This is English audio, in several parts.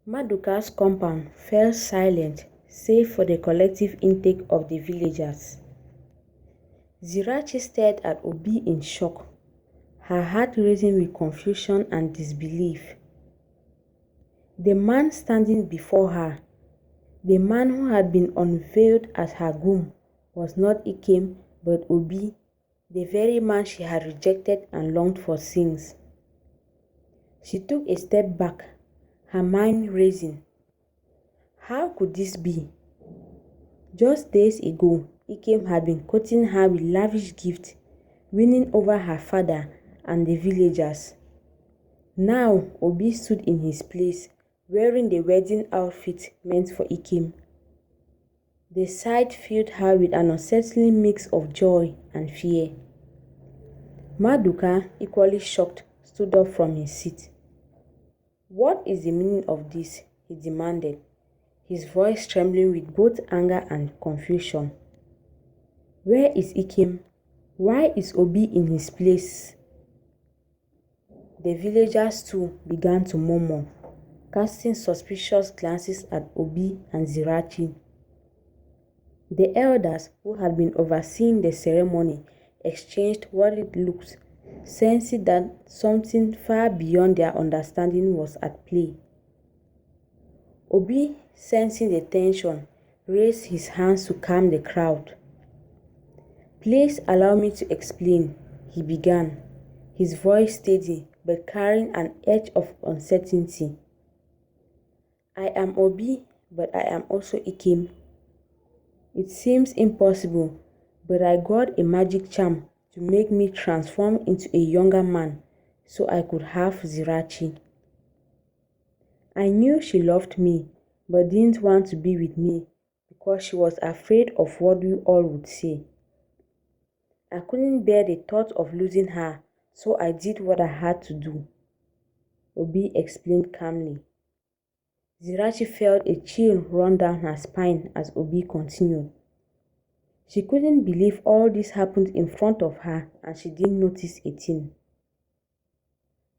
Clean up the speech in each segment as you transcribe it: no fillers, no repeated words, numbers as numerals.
Maduka's compound fell silent save for the collective intake of the villagers. Zirachi stared at Obi in shock, her heart racing with confusion and disbelief. The man standing before her, the man who had been unveiled as her groom, was not Ikem but Obi, the very man she had rejected and longed for since. She took a step back, her mind racing. How could this be? Just days ago, Ikem had been courting her with lavish gifts, winning over her father and the villagers. Now, Obi stood in his place, wearing the wedding outfit meant for Ikem. The sight filled her with an unsettling mix of joy and fear. Maduka, equally shocked, stood up from his seat. "What is the meaning of this?" he demanded, his voice trembling with both anger and confusion. "Where is Ikem? Why is Obi in his place?" The villagers too began to murmur, casting suspicious glances at Obi and Zirachi. The elders, who had been overseeing the ceremony, exchanged worried looks, sensing that something far beyond their understanding was at play. Obi, sensing the tension, raised his hands to calm the crowd. "Please allow me to explain," he began, his voice steady but carrying an edge of uncertainty. "I am Obi, but I am also Ikem. It seems impossible, but I got a magic charm to make me transform into a younger man so I could have Zirachi. I knew she loved me, but didn't want to be with me because she was afraid of what we all would say. I couldn't bear the thought of losing her, so I did what I had to do," Obi explained calmly. Zirachi felt a chill run down her spine as Obi continued. She couldn't believe all this happened in front of her and she didn't notice a thing.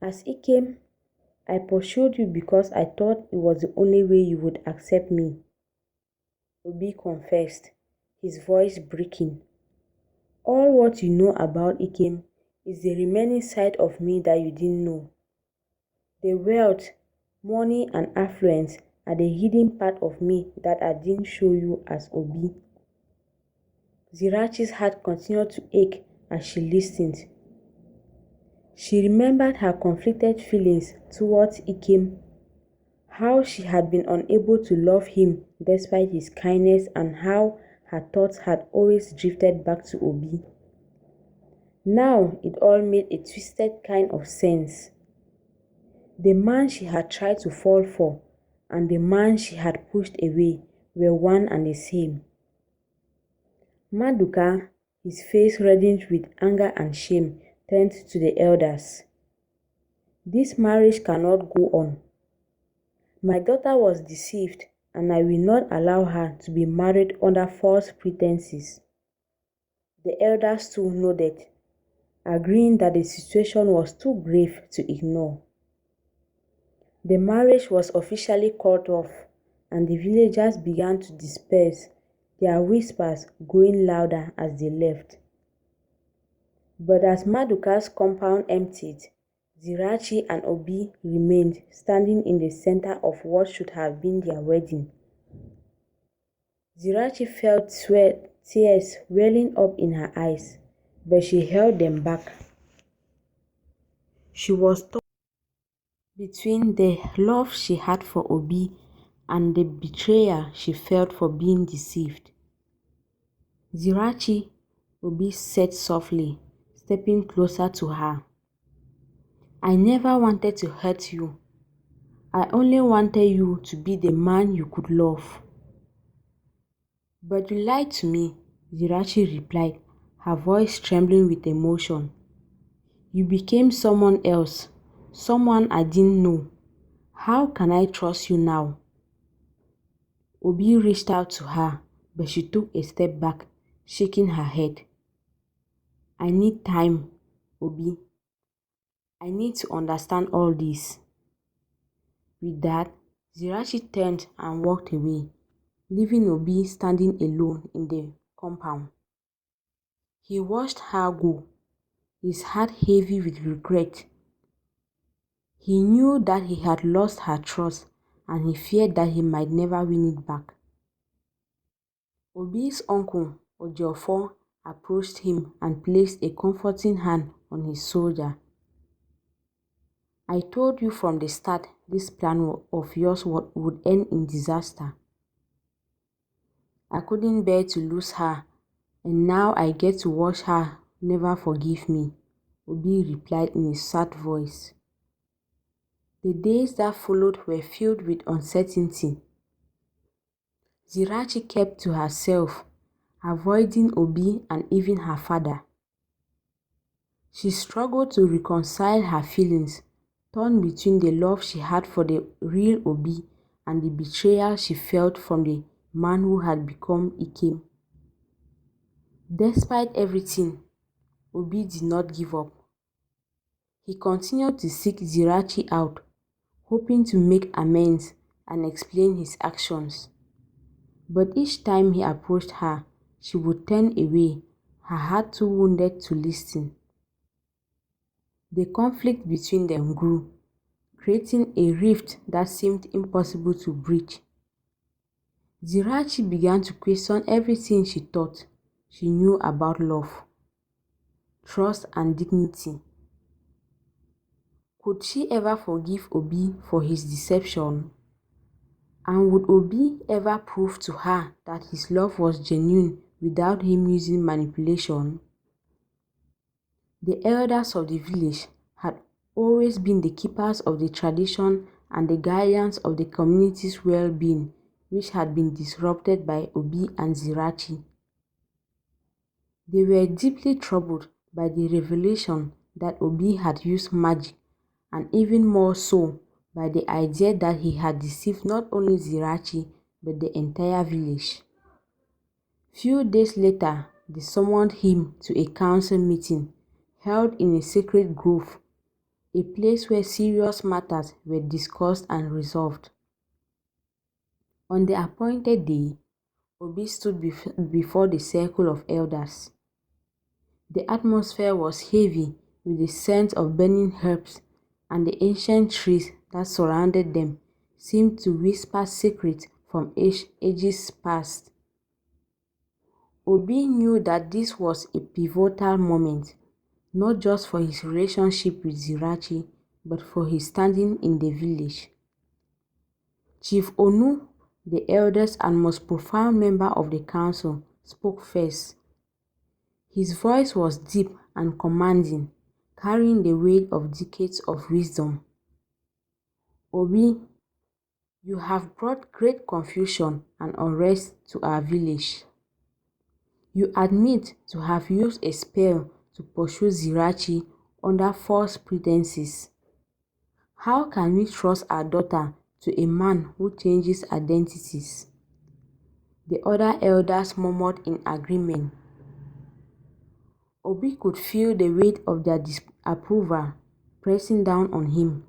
"As Ikem, I pursued you because I thought it was the only way you would accept me," Obi confessed, his voice breaking. "All what you know about Ikem is the remaining side of me that you didn't know. The wealth, money and affluence are the hidden part of me that I didn't show you as Obi." Zirachi's heart continued to ache as she listened. She remembered her conflicted feelings towards Ikem, how she had been unable to love him despite his kindness and how her thoughts had always drifted back to Obi. Now it all made a twisted kind of sense. The man she had tried to fall for and the man she had pushed away were one and the same. Maduka, his face reddened with anger and shame, turned to the elders. "This marriage cannot go on. My daughter was deceived and I will not allow her to be married under false pretenses." The elders too nodded, agreeing that the situation was too grave to ignore. The marriage was officially called off and the villagers began to disperse, their whispers growing louder as they left. But as Maduka's compound emptied, Zirachi and Obi remained standing in the center of what should have been their wedding. Zirachi felt tears welling up in her eyes, but she held them back. She was torn between the love she had for Obi and the betrayal she felt for being deceived. "Zirachi," Obi said softly, stepping closer to her. "I never wanted to hurt you. I only wanted you to be the man you could love." "But you lied to me," Zirachi replied, her voice trembling with emotion. "You became someone else, someone I didn't know. How can I trust you now?" Obi reached out to her, but she took a step back, shaking her head. "I need time, Obi. I need to understand all this." With that, Zirachi turned and walked away, leaving Obi standing alone in the compound. He watched her go, his heart heavy with regret. He knew that he had lost her trust and he feared that he might never win it back. Obi's uncle, Ejiofor, approached him and placed a comforting hand on his shoulder. "I told you from the start this plan of yours would end in disaster. I couldn't bear to lose her, and now I get to watch her never forgive me," Obi replied in a sad voice. The days that followed were filled with uncertainty. Zirachi kept to herself, avoiding Obi and even her father. She struggled to reconcile her feelings, torn between the love she had for the real Obi and the betrayal she felt from the man who had become Ikem. Despite everything, Obi did not give up. He continued to seek Zirachi out, hoping to make amends and explain his actions. But each time he approached her, she would turn away, her heart too wounded to listen. The conflict between them grew, creating a rift that seemed impossible to bridge. Zirachi began to question everything she thought she knew about love, trust, and dignity. Could she ever forgive Obi for his deception? And would Obi ever prove to her that his love was genuine without him using manipulation? The elders of the village had always been the keepers of the tradition and the guardians of the community's well-being, which had been disrupted by Obi and Zirachi. They were deeply troubled by the revelation that Obi had used magic, and even more so by the idea that he had deceived not only Zirachi but the entire village. Few days later, they summoned him to a council meeting held in a sacred grove, a place where serious matters were discussed and resolved. On the appointed day, Obi stood before the circle of elders. The atmosphere was heavy with the scent of burning herbs, and the ancient trees that surrounded them seemed to whisper secrets from ages past. Obi knew that this was a pivotal moment, not just for his relationship with Zirachi, but for his standing in the village. Chief Onu, the eldest and most profound member of the council, spoke first. His voice was deep and commanding, carrying the weight of decades of wisdom. "Obi, you have brought great confusion and unrest to our village. You admit to have used a spell to pursue Zirachi under false pretenses. How can we trust our daughter to a man who changes identities?" The other elders murmured in agreement. Obi could feel the weight of their disapproval pressing down on him.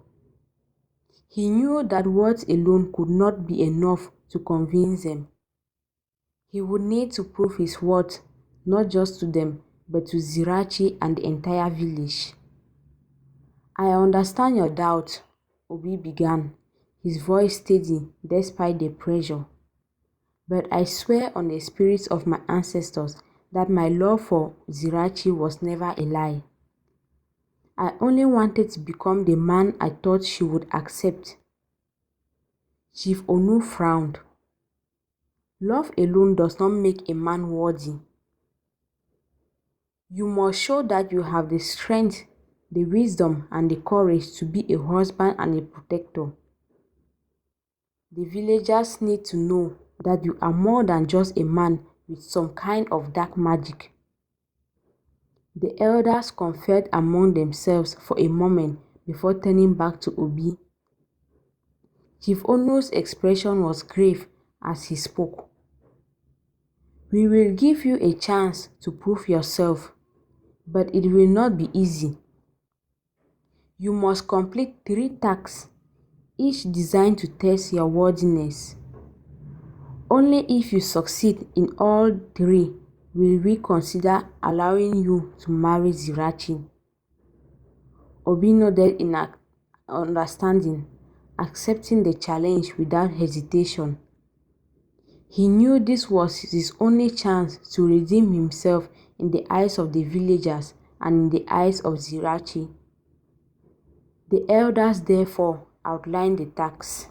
He knew that words alone could not be enough to convince them. He would need to prove his worth, not just to them, but to Zirachi and the entire village. "I understand your doubt," Obi began, his voice steady despite the pressure. "But I swear on the spirits of my ancestors that my love for Zirachi was never a lie. I only wanted to become the man I thought she would accept." Chief Onu frowned. "Love alone does not make a man worthy. You must show that you have the strength, the wisdom, and the courage to be a husband and a protector. The villagers need to know that you are more than just a man with some kind of dark magic." The elders conferred among themselves for a moment before turning back to Obi. Chief Onu's expression was grave as he spoke. "We will give you a chance to prove yourself, but it will not be easy. You must complete 3 tasks. each designed to test your worthiness. Only if you succeed in all three will we consider allowing you to marry Zirachi. Obi nodded in understanding, accepting the challenge without hesitation. He knew this was his only chance to redeem himself in the eyes of the villagers and in the eyes of Zirachi. The elders therefore outlined the tasks.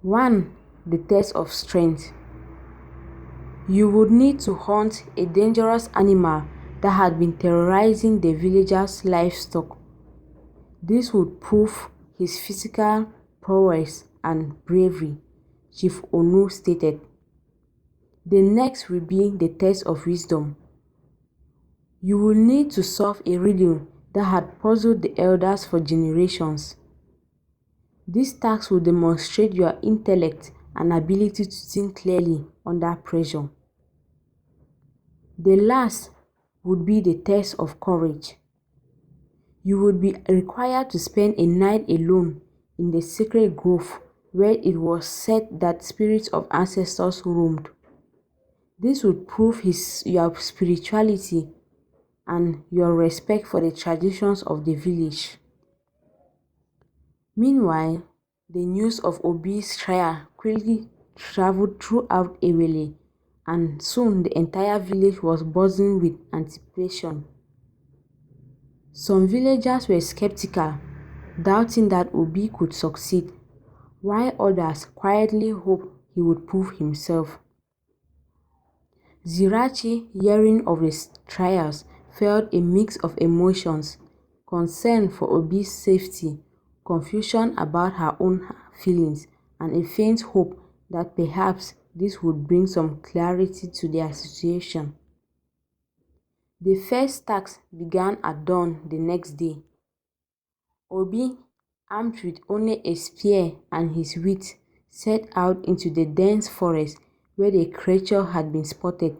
1. The test of strength. You would need to hunt a dangerous animal that had been terrorizing the villagers' livestock. This would prove his physical prowess and bravery, Chief Onu stated. The next will be the test of wisdom. You will need to solve a riddle that had puzzled the elders for generations. This task will demonstrate your intellect and ability to think clearly under pressure. The last would be the test of courage. You would be required to spend a night alone in the sacred grove where it was said that spirits of ancestors roamed. This would prove your spirituality and your respect for the traditions of the village. Meanwhile, the news of Obi's trial quickly traveled throughout Ewele, and soon the entire village was buzzing with anticipation. Some villagers were skeptical, doubting that Obi could succeed, while others quietly hoped he would prove himself. Zirachi, hearing of the trials, felt a mix of emotions: concern for Obi's safety, confusion about her own feelings, and a faint hope that perhaps this would bring some clarity to their situation. The first task began at dawn the next day. Obi, armed with only a spear and his wits, set out into the dense forest where the creature had been spotted.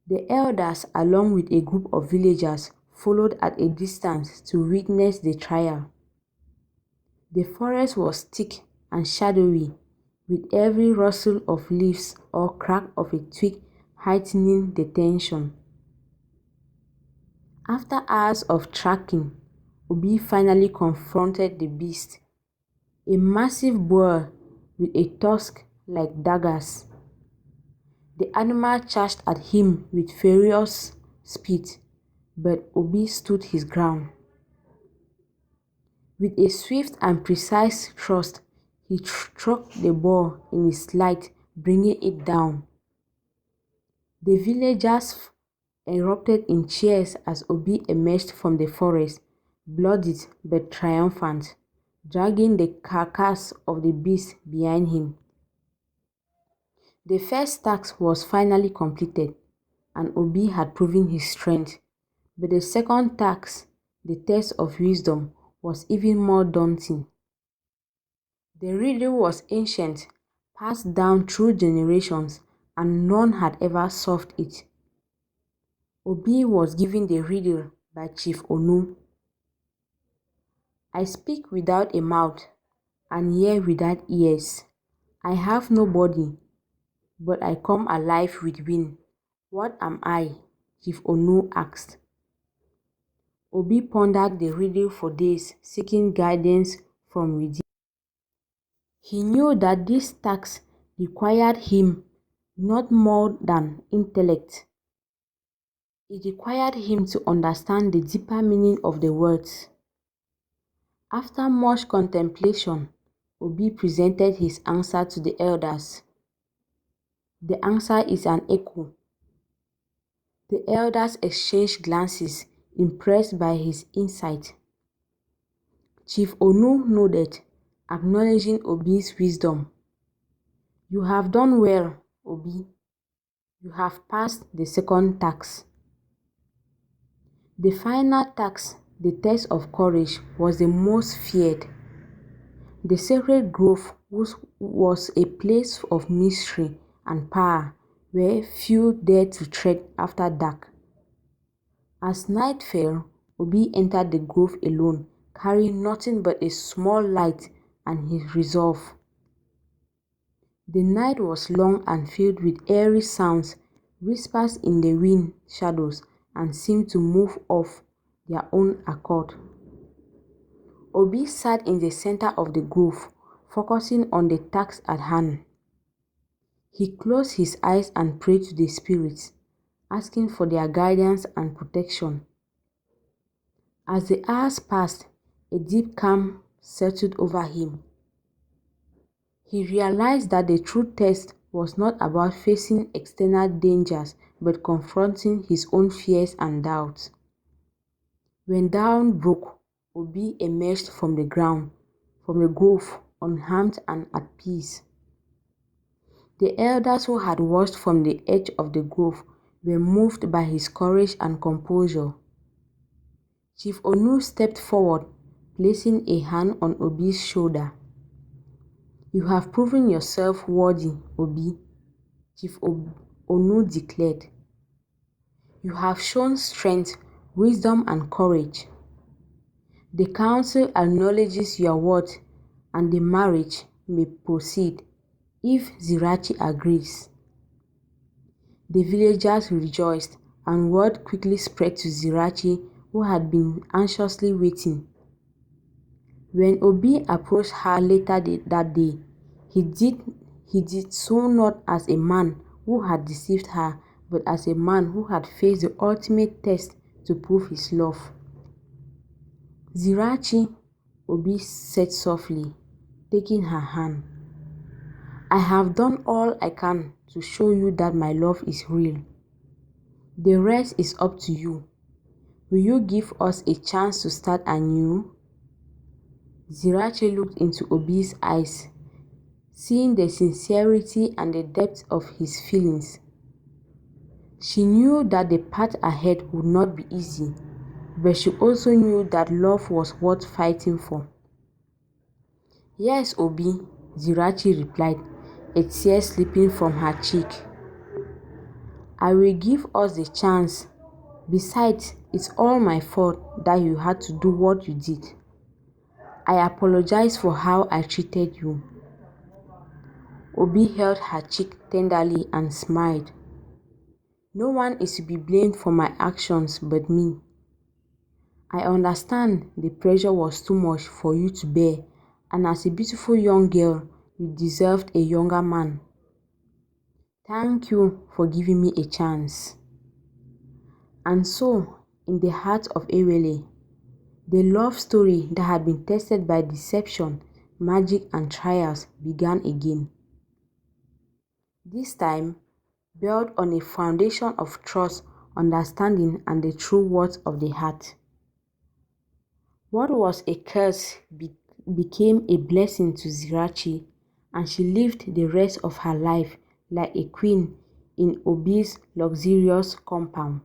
The elders, along with a group of villagers, followed at a distance to witness the trial. The forest was thick and shadowy, with every rustle of leaves or crack of a twig heightening the tension. After hours of tracking, Obi finally confronted the beast, a massive boar with a tusk like daggers. The animal charged at him with furious speed, but Obi stood his ground. With a swift and precise thrust, he struck the boar in its flight, bringing it down. The villagers erupted in cheers as Obi emerged from the forest, bloodied but triumphant, dragging the carcass of the beast behind him. The first task was finally completed, and Obi had proven his strength, but the second task, the test of wisdom, was even more daunting. The riddle was ancient, passed down through generations, and none had ever solved it. Obi was given the riddle by Chief Onu. I speak without a mouth and hear without ears. I have no body, but I come alive with wind. What am I? Chief Onu asked. Obi pondered the riddle for days, seeking guidance from within. He knew that this task required him not more than intellect. It required him to understand the deeper meaning of the words. After much contemplation, Obi presented his answer to the elders. The answer is an echo. The elders exchanged glances, impressed by his insight. Chief Onu nodded, acknowledging Obi's wisdom. You have done well, Obi. You have passed the second task. The final task, the test of courage, was the most feared. The sacred grove was a place of mystery and power where few dared to tread after dark. As night fell, Obi entered the grove alone, carrying nothing but a small light and his resolve. The night was long and filled with eerie sounds, whispers in the wind shadows, and seemed to move of their own accord. Obi sat in the center of the grove, focusing on the task at hand. He closed his eyes and prayed to the spirits, asking for their guidance and protection. As the hours passed, a deep calm settled over him. He realized that the true test was not about facing external dangers but confronting his own fears and doubts. When dawn broke, Obi emerged from the grove, unharmed and at peace. The elders who had watched from the edge of the grove were moved by his courage and composure. Chief Onu stepped forward, placing a hand on Obi's shoulder. "You have proven yourself worthy, Obi," Chief Onu declared. "You have shown strength, wisdom and courage. The council acknowledges your worth and the marriage may proceed if Zirachi agrees." The villagers rejoiced, and word quickly spread to Zirachi, who had been anxiously waiting. When Obi approached her later that day, he did so not as a man who had deceived her, but as a man who had faced the ultimate test to prove his love. "Zirachi," Obi said softly, taking her hand, "I have done all I can to show you that my love is real. The rest is up to you. Will you give us a chance to start anew?" Zirachi looked into Obi's eyes, seeing the sincerity and the depth of his feelings. She knew that the path ahead would not be easy, but she also knew that love was worth fighting for. "Yes, Obi," Zirachi replied, a tear slipping from her cheek. "I will give us the chance. Besides, it's all my fault that you had to do what you did. I apologize for how I treated you." Obi held her cheek tenderly and smiled. "No one is to be blamed for my actions but me. I understand the pressure was too much for you to bear, and as a beautiful young girl, you deserved a younger man. Thank you for giving me a chance." And so, in the heart of Ewele, the love story that had been tested by deception, magic and trials began again. This time, built on a foundation of trust, understanding and the true worth of the heart. What was a curse became a blessing to Zirachi, and she lived the rest of her life like a queen in Obi's luxurious compound.